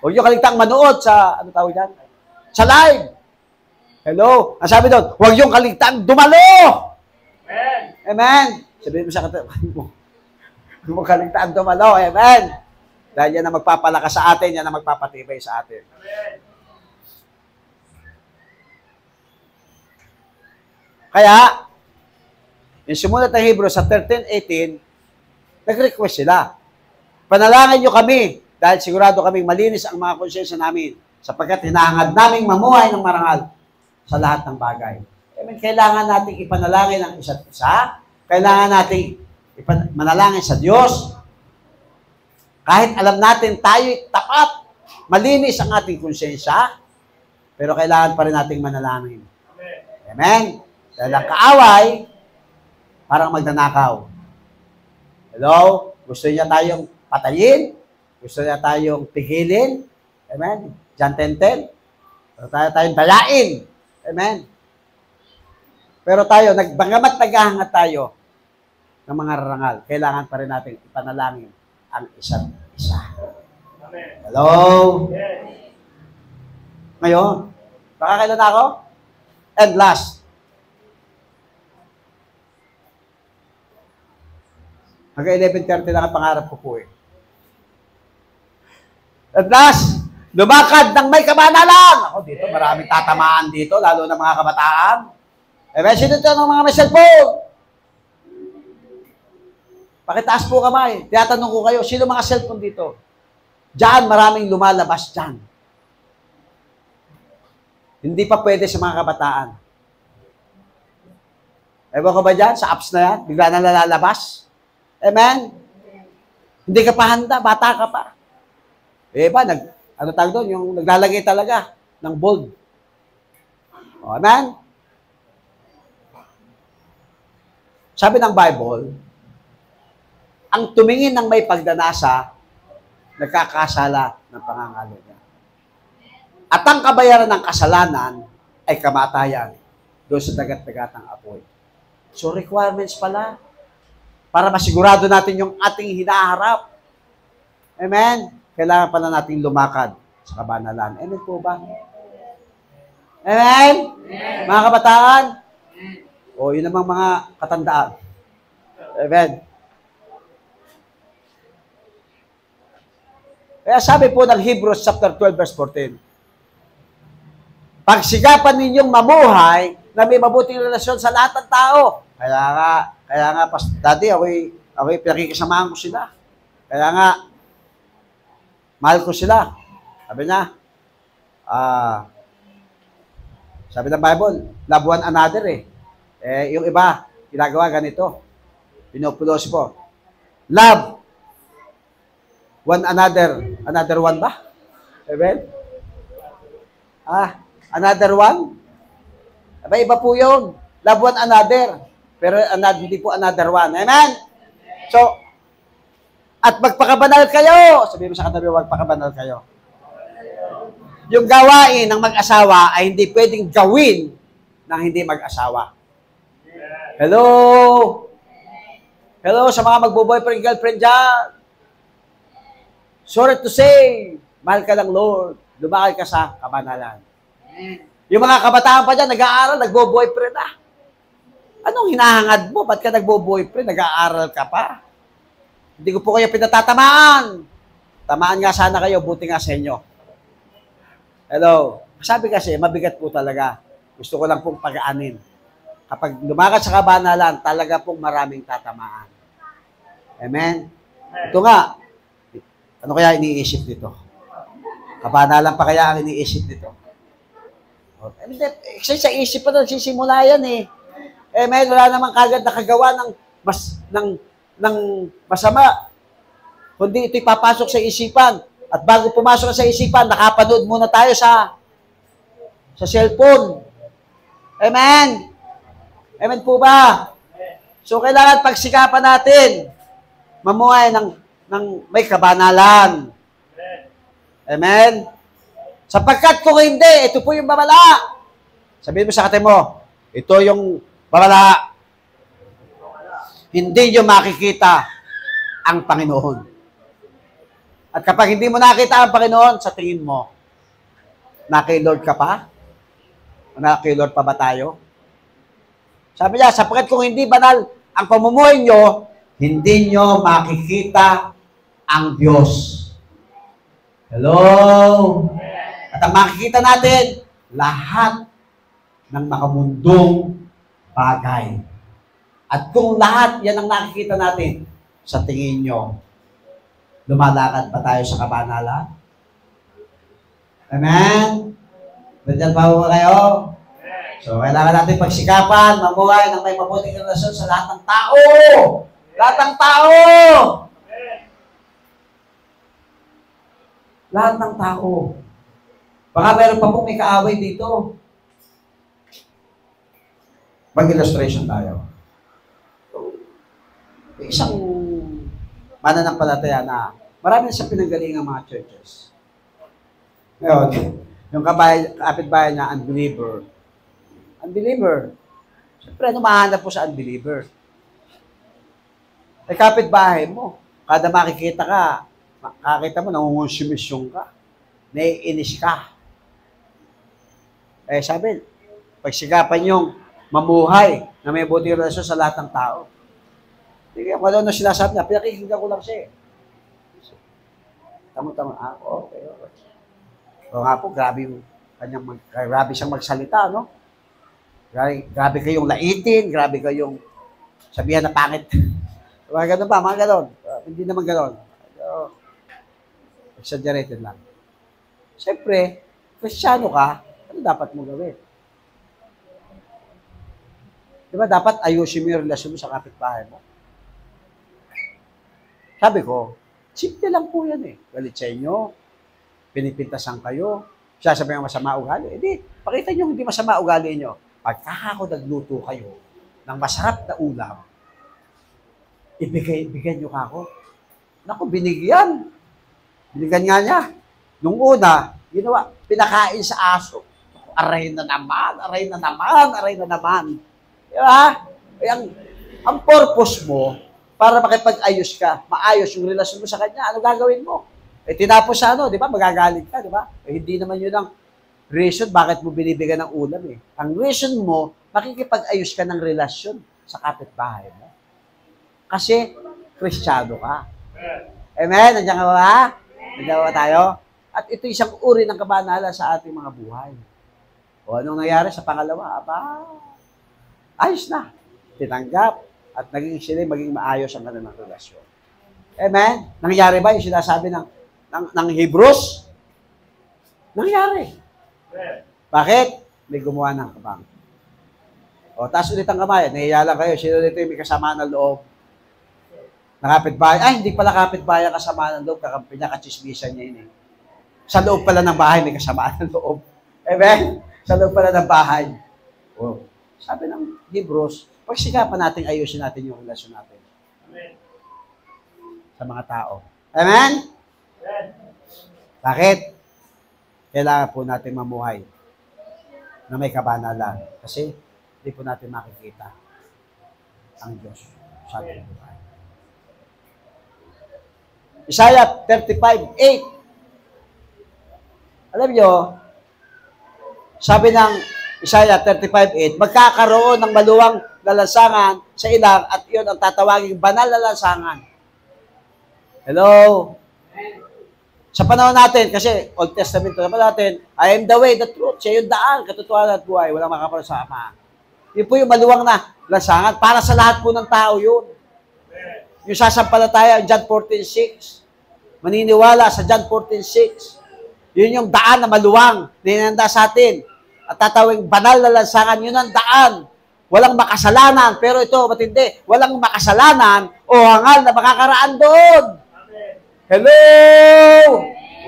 Huwag niyong kaligtaang manood sa, ano tawag yan? Sa live. Hello? Ang sabi doon, huwag niyong kaligtaang dumalo. Amen. Amen. Sabihin mo sa katabi mo, huwag mong kaligtaang dumalo. Amen. Dahil yan ang magpapalakas sa atin, yan ang magpapatibay sa atin. Amen. Kaya, yung sumulat ng Hebrews sa 13:18, nag-request sila. Panalangin nyo kami dahil sigurado kaming malinis ang mga konsyensya namin sapagkat hinahangad naming mamuhay ng marangal sa lahat ng bagay. Amen. Kailangan nating ipanalangin ang isa't isa. Kailangan nating manalangin sa Diyos. Kahit alam natin tayo'y tapat, malinis ang ating konsyensya, pero kailangan pa rin nating manalangin. Amen. Dahil ang kaaway, parang magnanakaw. Hello? Gusto niya tayong patayin? Gusto niya tayong pigilin? Amen? John 10:10? Gusto tayong dayain? Amen? Pero tayo, bagamat naghahangat tayo ng mga rarangal, kailangan pa rin natin ipanalangin ang isa't isa. Amen. Hello? Yes. Ngayon, nakakailan ako? And last, hanggang 11:30 lang ang pangarap ko po At last, lumakad ng may kabanalan. Ako dito, maraming tatamaan dito, lalo na mga kabataan. Sino ito ng mga may cellphone? Pakitaas po kamay. Tinatanong ko kayo, sino mga cellphone dito? Diyan, maraming lumalabas dyan. Hindi pa pwede sa mga kabataan. Ewan ko ba dyan, sa apps na yan, bigla na lalabas? Amen? Hindi ka pa handa, bata ka pa. Ano tawag doon? Yung naglalagay talaga ng bold. Amen? Sabi ng Bible, ang tumingin ng may pagdanasa, nagkakasala ng pangangalo niya. At ang kabayaran ng kasalanan ay kamatayan doon sa dagat-dagatang apoy. So requirements pala para masigurado natin yung ating hinaharap. Amen? Kailangan pala nating lumakad sa kabanalan. Amen po ba? Amen? Amen. Mga kabataan? O, yun namang mga katandaan. Amen? Kaya sabi po ng Hebrews chapter 12 verse 14, pagsikapan ninyong mamuhay na may mabuting relasyon sa lahat ng tao. Kaya nga, Daddy, ako'y pinakikisamahan ko sila. Kaya nga, mahal ko sila. Sabi niya, sabi ng Bible, love one another yung iba, ginagawa ganito. Pinupulos po. Love one another. Another one ba? Amen? Another one? Iba po yun. Love one another. Pero hindi po another one. Amen? So, at magpakabanal kayo. Sabihin mo sa katabi, magpakabanal kayo. Yung gawain ng mag-asawa ay hindi pwedeng gawin ng hindi mag-asawa. Hello? Hello sa mga magbo-boyfriend, girlfriend dyan. Sorry to say, mahal ka ng Lord. Lumakad ka sa kabanalan. Yung mga kabataan pa dyan, nag-aaral, nagbo-boyfriend na. Anong hinahangad mo? Ba't ka nagbo-boyfriend? Nag-aaral ka pa? Hindi ko po kayo pinatatamaan. Tamaan nga sana kayo, buti nga sa inyo. Hello. Sabi kasi, mabigat po talaga. Gusto ko lang pong pag-aanin. Kapag lumakad sa kabanalan, talaga pong maraming tatamaan. Amen? Ito nga, ano kaya iniisip dito? Kabanalan pa kaya ang iniisip dito? Kasi sa isip pa doon, sisimula yan eh. Amen? Wala namang kagad nakagawa ng masama. Kundi ito'y papasok sa isipan. At bago pumasok sa isipan, nakapanood muna tayo sa cellphone. Amen? Amen po ba? So, kailangan pagsikapan natin mamuhay ng may kabanalan. Amen? Sapagkat kung hindi, ito po yung babala. Sabihin mo sa kate mo, ito yung babala. Hindi nyo makikita ang Panginoon. At kapag hindi mo nakita ang Panginoon, sa tingin mo, na kay Lord ka pa? Na kay Lord pa ba tayo? Sabi niya, sapagkat kung hindi banal ang pamumuhay nyo, hindi nyo makikita ang Diyos. Hello? At ang makikita natin, lahat ng makamundong bagay. At kung lahat yan ang nakikita natin, sa tingin nyo, lumalakad pa tayo sa kabanalan? Amen? Nandiyan pa ba kayo? So, kailangan natin pagsikapan, mamuhay ng may mabuting relasyon sa lahat ng tao. Lahat ng tao! Lahat ng tao. Baka meron pa pong may kaaway dito. Mag-illustration tayo. Isang mananampalataya na marami sa pinanggalingan mga churches. Ngayon, yung kapitbahay niya, unbeliever. Unbeliever. Siyempre, ano mahanap po sa unbeliever? Ay, kapitbahay mo. Kada makikita mo, nangungonsumisyon ka. Naiinis ka. Eh, sabi, pagsikapan yung mamuhay na may buting relasyon sa lahat ng tao. Hindi kaya kung ano sinasabi niya, pinakikinggan ko lang siya eh. Tama-tama. Okay. O nga po, grabe siyang magsalita, no? Grabe kayong laitin, grabe kayong sabihan na pangit. Mga ganun ba? Mga ganun. Hindi naman ganun. Exaggerated lang. Siyempre, Kristiyano ka, ano dapat mo gawin? Diba dapat ayusin mo yung relasyon mo sa kapitbahay mo? Sabi ko, simple lang po yan eh. Galit sa inyo, pinipintasan kayo, sasabihin ang masama ugali. Hindi, pakita nyo hindi masama ugali nyo. Pagka ako nagluto kayo ng masarap na ulam, ibigay nyo ka ako. Naku, binigyan. Binigyan nga niya. Nung una, ginawa, pinakain sa aso. Aray na naman. Diba? Ang purpose mo, para makipag-ayos ka, maayos yung relasyon mo sa kanya, ano gagawin mo? Eh, tinapos sa di ba? Magagalit ka, di ba? Eh, hindi naman yun ang reason bakit mo binibigyan ng ulam eh. Ang reason mo, makikipag-ayos ka ng relasyon sa kapitbahay mo. Kasi, Kristiyano ka. Amen? Nandiyan ka ba? Nandiyan ba tayo? At ito isang uri ng kabanalan sa ating mga buhay. O anong nangyari sa pangalawa? Ayos na. Tinanggap. At naging sila maging maayos ang kanilang relasyon. Amen? Nangyari ba yung sinasabi ng Hebrews? Nangyari. Bakit? May gumawa ng kabang. O, taas ulit ang kamay. Nahiya lang kayo. Sino dito yung may kasamaan ng loob? Nakapitbahay. Ay, hindi pala kapitbahay ang kasamaan ng loob. Kakampi niya, kachismisan niya yun eh. Sa loob pala ng bahay, may kasamaan ng loob. Amen? Sa loob pala ng bahay. Oh, sabi ng Hebrews, pagsikapan natin, ayusin natin yung relasyon natin. Amen. Sa mga tao. Amen? Amen. Bakit? Kailangan po natin mamuhay na may kabanalan. Kasi hindi po natin makikita ang Diyos sa ating buhay. Isaiah 35:8. Alam nyo, sabi ng Isaiah 35:8, magkakaroon ng maluwang lalansangan sa ilang at iyon ang tatawaging banal na lansangan. Hello? Sa panahon natin, kasi Old Testament, sa panahon natin, I am the way, the truth, siya yung daan, katotohanan at buhay, walang makapasama. Yun po yung maluwang na lansangan. Para sa lahat po ng tao yun. Yung sasampalataya, John 14:6. Maniniwala sa John 14:6. Yun yung daan na maluwang, ninanda sa atin. At tatawing banal na lansangan, yun ang daan. Walang makasalanan, pero ito, matindi, walang makasalanan o hangal na makakaraan doon. Hello!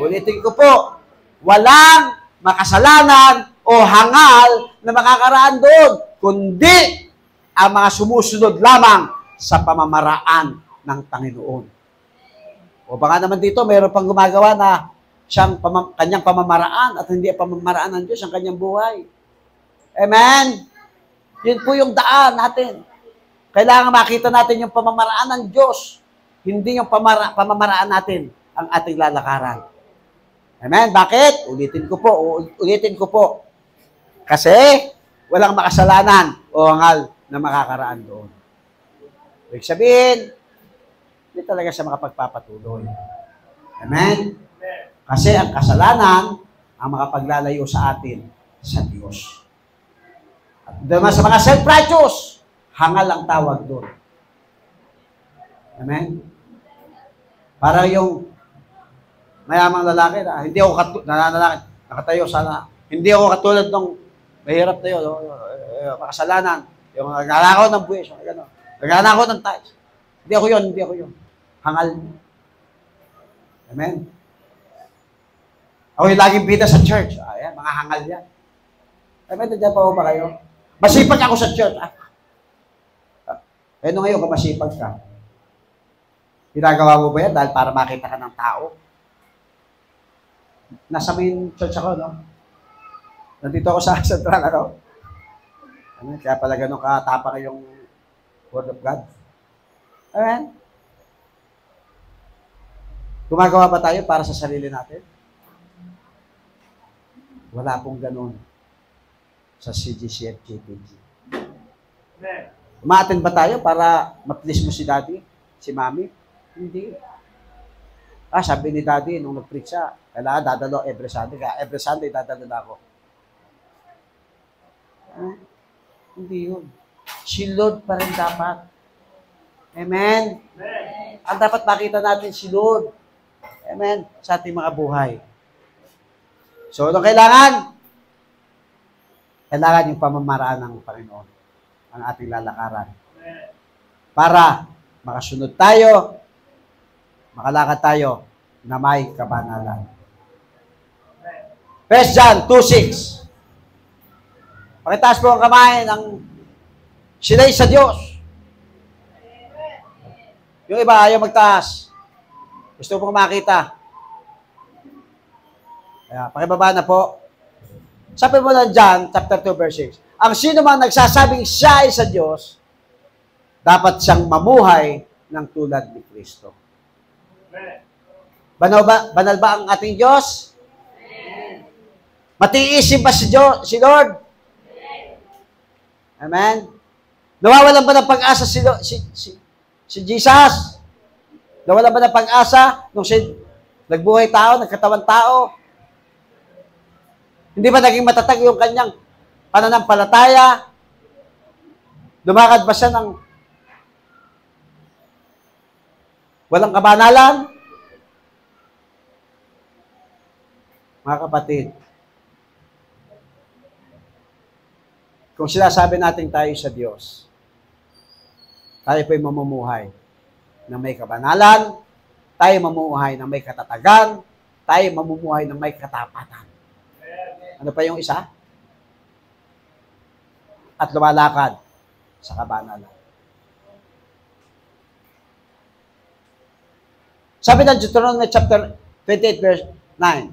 Ulitin ko po, walang makasalanan o hangal na makakaraan doon, kundi ang mga sumusunod lamang sa pamamaraan ng Panginoon. O baka naman dito, mayroon pang gumagawa na kanyang pamamaraan at hindi ang pamamaraan ng Diyos ang kanyang buhay. Amen? Yun po yung daan natin. Kailangan makita natin yung pamamaraan ng Diyos. Hindi yung pamamaraan natin ang ating lalakaran. Amen? Bakit? Ulitin ko po. Kasi walang makasalanan o hangal na makakaraan doon. Ibig sabihin, hindi talaga siya makapagpapatuloy. Amen? Kasi ang kasalanan ang makapaglalayo sa atin sa Diyos. At naman sa mga self-righteous, hangal ang tawag doon. Amen? Para yung mayamang lalaki na hindi ako nakatayo sana. Hindi ako katulad ng mahirap na yun. Makasalanan. Yung nagnanakaw ng buwis. Nagnanakaw ng tithes. Hindi ako yun. Hangal. Amen? Ako yung laging bida sa church. Ayan, mga hangal yan. Amen, nandiyan pa ba kayo? Masipag ako sa church. Ano ngayon kung masipag ka? Ginagawa mo ba yan dahil para makita ka ng tao? Nasa main church ako, no? Nandito ako sa central, ano? Kaya pala ganun katapang yung Word of God. Amen? Gumagawa ba tayo para sa sarili natin? Wala pong ganun sa CGCF JPG. Umaattend ba tayo para ma-please mo si daddy, si mami? Hindi. Sabi ni daddy, nung nag-preach siya, kailangan dadalo every Sunday. Kaya every Sunday, dadalo na ako. Hindi yun. Si Lord pa rin dapat. Amen? Amen. Ang dapat makita natin si Lord. Amen? Sa ating mga buhay. So, anong kailangan? Kailangan yung pamamaraan ng Panginoon. Ang ating lalakaran. Para makasunod tayo, makalakad tayo na may kabanalan. 1 John 2:6. Pakitaas po ang kamay ng sila'y sa Diyos. Yung iba ayaw magtaas. Gusto pong makita. Kaya, pakibaba na po. Sabi mo lang John, chapter 2, verse 6. Ang sino man nagsasabing siya ay sa Diyos, dapat siyang mamuhay ng tulad ni Kristo. Banal ba ang ating Diyos? Matiisin ba si Lord? Amen? Nawawalan ba ng pag-asa si Jesus? Nawalan ba ng pag-asa nung nagbuhay tao, nagkatawan tao? Hindi ba naging matatag yung kanyang pananampalataya? Lumakad ba siya ng walang kabanalan? Mga kapatid, kung sinasabi natin tayo sa Diyos, tayo po'y mamumuhay na may kabanalan, tayo mamumuhay na may katatagan, tayo mamumuhay na may katapatan. Ano pa yung isa? at lumalakad sa kabanalan. Sabi ng Deuteronomy chapter 28 verse 9,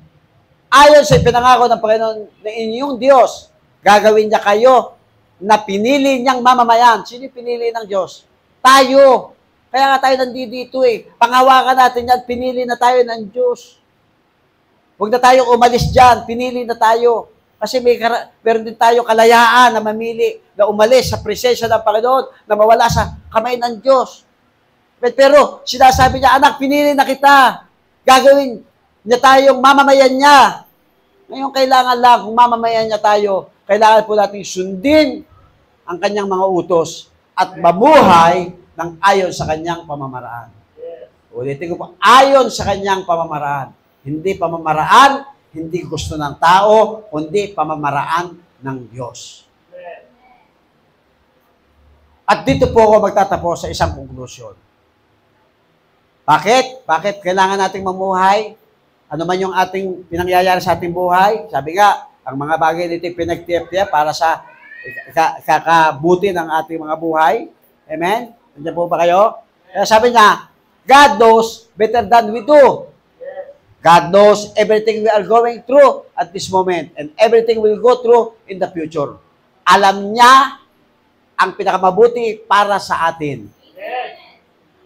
ayon sa ipinangako ng Panginoon na inyong Diyos, gagawin niya kayo na pinili niyang mamamayan. Sino pinili ng Diyos? Tayo. Kaya nga tayo nandito eh. Panghawakan natin yan, pinili na tayo ng Diyos. Huwag na tayo umalis dyan, pinili na tayo. Kasi meron din tayo kalayaan na mamili, na umalis sa presensya ng Panginoon, na mawala sa kamay ng Diyos. Pero sinasabi niya, anak, pinili na kita. Gagawin niya tayong mamamayan niya. Ngayon, kailangan lang, kung mamamayan niya tayo, kailangan po natin sundin ang kanyang mga utos at mamuhay ng ayon sa kanyang pamamaraan. Ulitin ko po, ayon sa kanyang pamamaraan. Hindi pamamaraan, hindi gusto ng tao, kundi pamamaraan ng Diyos. At dito po ako magtatapos sa isang konklusyon. Bakit? Bakit kailangan nating mamuhay? Ano man yung ating pinangyayari sa ating buhay? Sabi nga, ang mga bagay nito pinagtiyak-tiyak para sa kakabuti ng ating mga buhay. Amen? Nandiyan po ba kayo? Kaya sabi niya, God knows better than we do. God knows everything we are going through at this moment and everything we'll go through in the future. Alam niya ang pinakamabuti para sa atin.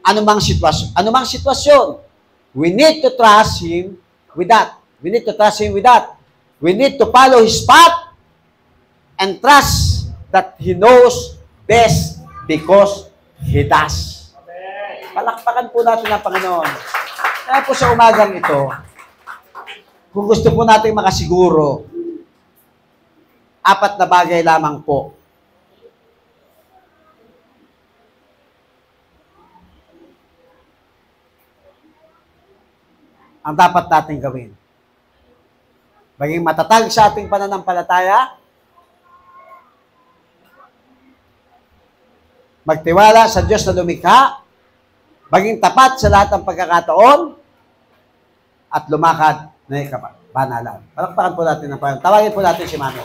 Anumang sitwasyon, we need to trust Him with that. We need to trust Him with that. We need to follow His path and trust that He knows best because He does. Palakpakan po natin ang Panginoon. Kaya po sa umagang ito, kung gusto po natin makasiguro, 4 na bagay lamang po. Ang dapat natin gawin. Maging matatag sa ating pananampalataya, magtiwala sa Diyos na lumikha, maging tapat sa lahat ng pagkakataon, at lumakad na ikabanalan. Palakpakan po natin ang Panginoon. Tawagin po natin si Mano.